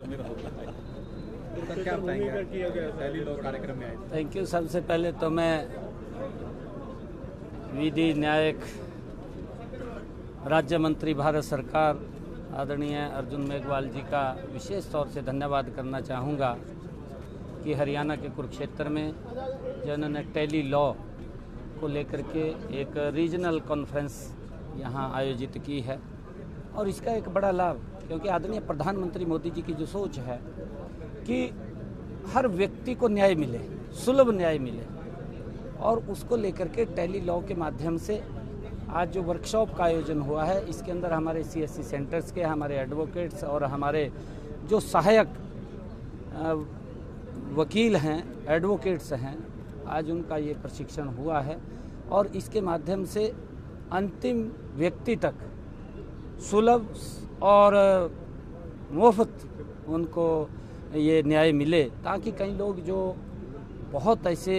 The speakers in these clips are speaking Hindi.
क्या बताएंगे लोग कार्यक्रम में आए? Thank you. सबसे पहले तो मैं विधि न्यायिक राज्य मंत्री भारत सरकार आदरणीय अर्जुन मेघवाल जी का विशेष तौर से धन्यवाद करना चाहूँगा कि हरियाणा के कुरुक्षेत्र में जिन्होंने टेली लॉ को लेकर के एक रीजनल कॉन्फ्रेंस यहाँ आयोजित की है और इसका एक बड़ा लाभ, क्योंकि आदरणीय प्रधानमंत्री मोदी जी की जो सोच है कि हर व्यक्ति को न्याय मिले, सुलभ न्याय मिले, और उसको लेकर के टेली लॉ के माध्यम से आज जो वर्कशॉप का आयोजन हुआ है, इसके अंदर हमारे CSC सेंटर्स के हमारे एडवोकेट्स और हमारे जो सहायक वकील हैं, एडवोकेट्स हैं, आज उनका ये प्रशिक्षण हुआ है और इसके माध्यम से अंतिम व्यक्ति तक सुलभ और मुफ्त उनको ये न्याय मिले, ताकि कई लोग जो बहुत ऐसे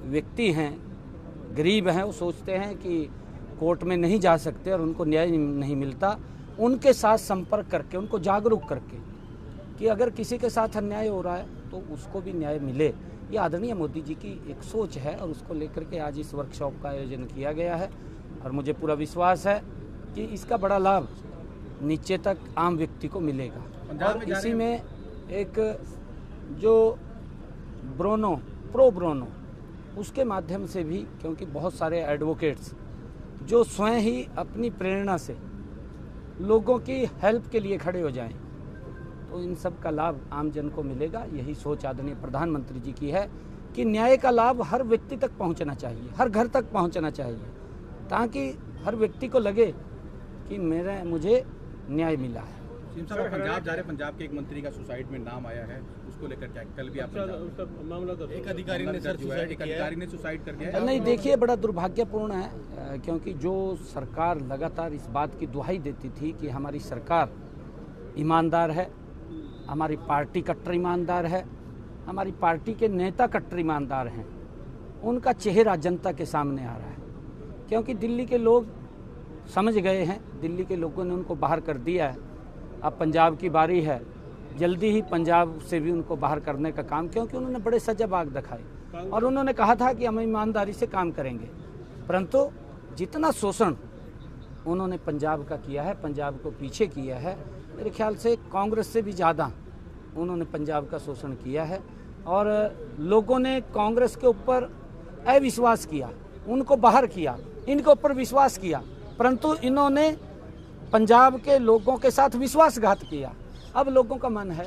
व्यक्ति हैं, गरीब हैं, वो सोचते हैं कि कोर्ट में नहीं जा सकते और उनको न्याय नहीं मिलता, उनके साथ संपर्क करके उनको जागरूक करके कि अगर किसी के साथ अन्याय हो रहा है तो उसको भी न्याय मिले। ये आदरणीय मोदी जी की एक सोच है और उसको लेकर के आज इस वर्कशॉप का आयोजन किया गया है और मुझे पूरा विश्वास है कि इसका बड़ा लाभ नीचे तक आम व्यक्ति को मिलेगा। और इसी में एक जो प्रो ब्रोनो उसके माध्यम से भी, क्योंकि बहुत सारे एडवोकेट्स जो स्वयं ही अपनी प्रेरणा से लोगों की हेल्प के लिए खड़े हो जाएं, तो इन सब का लाभ आम जन को मिलेगा। यही सोच आदरणीय प्रधानमंत्री जी की है कि न्याय का लाभ हर व्यक्ति तक पहुंचना चाहिए, हर घर तक पहुंचना चाहिए, ताकि हर व्यक्ति को लगे कि मुझे न्याय मिला है। पंजाब जा रहे, पंजाब के एक मंत्री का सुसाइड में नाम आया है, उसको लेकर क्या कल भी आप एक अधिकारी ने सुसाइड कर दिया? नहीं, देखिए, बड़ा दुर्भाग्यपूर्ण है, क्योंकि जो सरकार लगातार इस बात की दुहाई देती थी कि हमारी सरकार ईमानदार है, हमारी पार्टी कट्टर ईमानदार है, हमारी पार्टी के नेता कट्टर ईमानदार हैं, उनका चेहरा जनता के सामने आ रहा है, क्योंकि दिल्ली के लोग समझ गए हैं, दिल्ली के लोगों ने उनको बाहर कर दिया है। अब पंजाब की बारी है, जल्दी ही पंजाब से भी उनको बाहर करने का काम, क्योंकि उन्होंने बड़े सजाबाग दिखाए और उन्होंने कहा था कि हम ईमानदारी से काम करेंगे, परंतु जितना शोषण उन्होंने पंजाब का किया है, पंजाब को पीछे किया है, मेरे ख्याल से कांग्रेस से भी ज़्यादा उन्होंने पंजाब का शोषण किया है और लोगों ने कांग्रेस के ऊपर अविश्वास किया, उनको बाहर किया, इनके ऊपर विश्वास किया, परंतु इन्होंने पंजाब के लोगों के साथ विश्वासघात किया। अब लोगों का मन है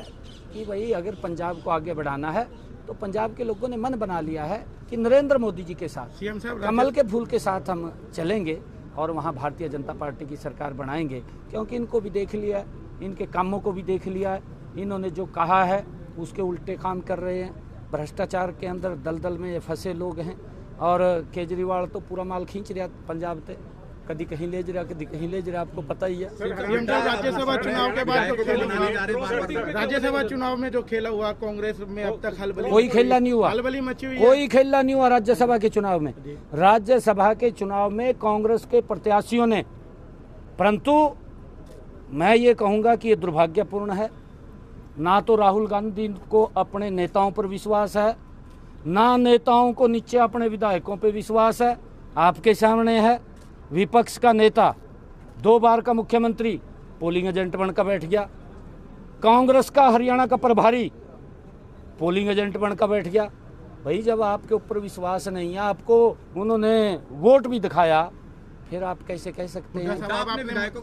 कि भाई अगर पंजाब को आगे बढ़ाना है तो पंजाब के लोगों ने मन बना लिया है कि नरेंद्र मोदी जी के साथ, कमल के फूल के साथ हम चलेंगे और वहाँ भारतीय जनता पार्टी की सरकार बनाएंगे, क्योंकि इनको भी देख लिया है, इनके कामों को भी देख लिया है, इन्होंने जो कहा है उसके उल्टे काम कर रहे हैं, भ्रष्टाचार के अंदर दलदल में ये फंसे लोग हैं और केजरीवाल तो पूरा माल खींच रहा पंजाब से, कभी कहीं ले जा रहा, कभी कहीं ले जा रहा, आपको पता ही है। राज्यसभा चुनाव के बाद राज्यसभा चुनाव में जो खेला हुआ कांग्रेस में, अब तक कोई खेला नहीं हुआ, हलबली मची हुई, कोई खेला नहीं हुआ राज्यसभा के चुनाव में। राज्यसभा के चुनाव में कांग्रेस के प्रत्याशियों ने, परंतु मैं ये कहूँगा कि ये दुर्भाग्यपूर्ण है, ना तो राहुल गांधी को अपने नेताओं पर विश्वास है, ना नेताओं को नीचे अपने विधायकों पर विश्वास है। आपके सामने है विपक्ष का नेता, 2 बार का मुख्यमंत्री पोलिंग एजेंट बनकर बैठ गया, कांग्रेस का हरियाणा का प्रभारी पोलिंग एजेंट बनकर बैठ गया। भाई जब आपके ऊपर विश्वास नहीं है, आपको उन्होंने वोट भी दिखाया, फिर आप कैसे कह सकते हैं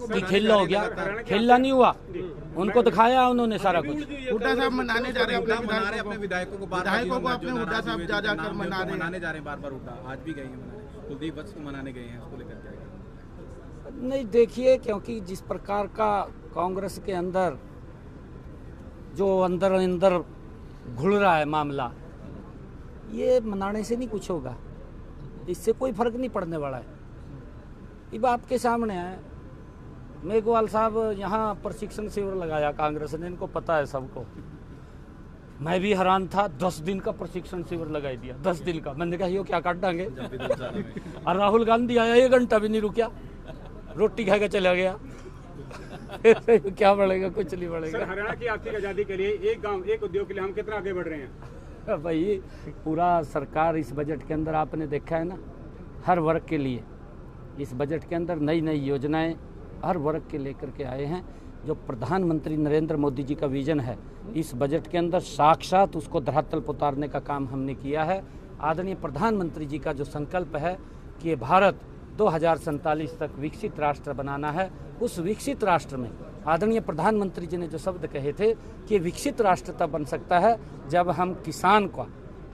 कि खेला हो गया? खेला नहीं हुआ, उनको दिखाया उन्होंने सारा कुछ। हुड्डा साहब मनाने जा रहे हैं अपने विधायकों को अपने हुड्डा साहब जा जाकर मनाने जा रहे हैं बार-बार। हुड्डा आज भी गए हैं, कुलदीप वत्स को मनाने गए हैं, उसको लेकर क्या? नहीं, देखिए, क्योंकि जिस प्रकार का कांग्रेस के अंदर जो अंदर घुल रहा है मामला, ये मनाने से नहीं कुछ होगा, इससे कोई फर्क नहीं पड़ने वाला है। ये आपके सामने है, मेघवाल साहब यहाँ प्रशिक्षण शिविर लगाया कांग्रेस ने, इनको पता है सबको। मैं भी हैरान था, 10 दिन का प्रशिक्षण शिविर लगाई दिया, 10 दिन का। मैंने कहा यो क्या काट डांगे। और राहुल गांधी आया, 1 घंटा भी नहीं रुकिया, रोटी खा के चला गया। क्या बढ़ेगा, कुछ नहीं बढ़ेगा। सर, हरियाणा की आर्थिक आज़ादी के लिए एक गांव एक उद्योग के लिए हम कितना आगे बढ़ रहे हैं? भाई पूरा सरकार इस बजट के अंदर आपने देखा है ना, हर वर्ग के लिए इस बजट के अंदर नई नई योजनाएं हर वर्ग के लेकर के आए हैं। जो प्रधानमंत्री नरेंद्र मोदी जी का विजन है, इस बजट के अंदर साक्षात उसको धरातल पर उतारने का काम हमने किया है। आदरणीय प्रधानमंत्री जी का जो संकल्प है कि भारत 2047 तक विकसित राष्ट्र बनाना है, उस विकसित राष्ट्र में आदरणीय प्रधानमंत्री जी ने जो शब्द कहे थे कि विकसित राष्ट्र तब बन सकता है जब हम किसान को,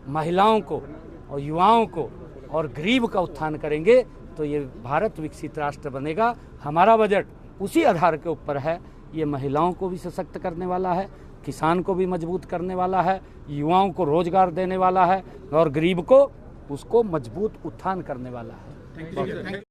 महिलाओं को और युवाओं को और गरीब का उत्थान करेंगे, तो ये भारत विकसित राष्ट्र बनेगा। हमारा बजट उसी आधार के ऊपर है। ये महिलाओं को भी सशक्त करने वाला है, किसान को भी मजबूत करने वाला है, युवाओं को रोजगार देने वाला है और गरीब को उसको मजबूत उत्थान करने वाला है।